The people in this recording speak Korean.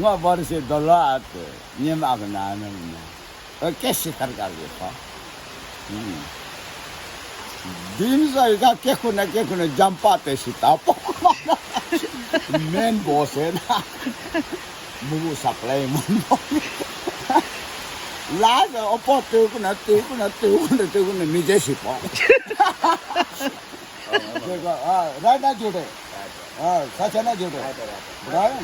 Nga 버릇이 놀라왔대. 님하고 나는 깨시 가르가르 봐. 딘사이가 깨꾸나 잠빠때 시다. 맨 보세나. 무구 사플라이 문도. 라자 오빠 뜨구나 미제 싶어. 제가 라이나 주래. 사천나 주래. 그래.